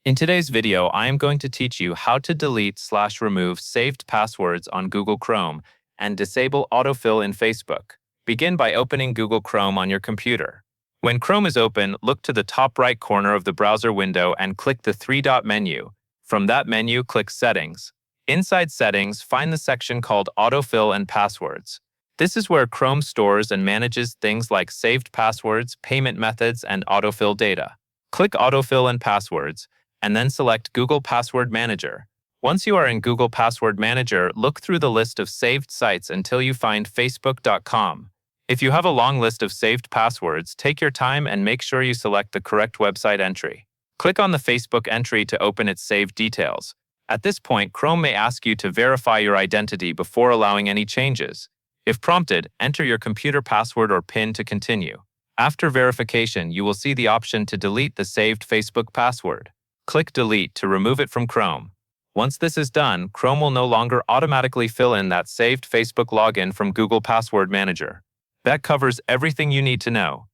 In today's video, I am going to teach you how to delete/remove saved passwords on Google Chrome and disable autofill in Facebook. Begin by opening Google Chrome on your computer. When Chrome is open, look to the top right corner of the browser window and click the three-dot menu. From that menu, click Settings. Inside Settings, find the section called Autofill and Passwords. This is where Chrome stores and manages things like saved passwords, payment methods, and autofill data. Click Autofill and Passwords, and then select Google Password Manager. Once you are in Google Password Manager, look through the list of saved sites until you find facebook.com. If you have a long list of saved passwords, take your time and make sure you select the correct website entry. Click on the Facebook entry to open its saved details. At this point, Chrome may ask you to verify your identity before allowing any changes. If prompted, enter your computer password or PIN to continue. After verification, you will see the option to delete the saved Facebook password. Click Delete to remove it from Chrome. Once this is done, Chrome will no longer automatically fill in that saved Facebook login from Google Password Manager. That covers everything you need to know.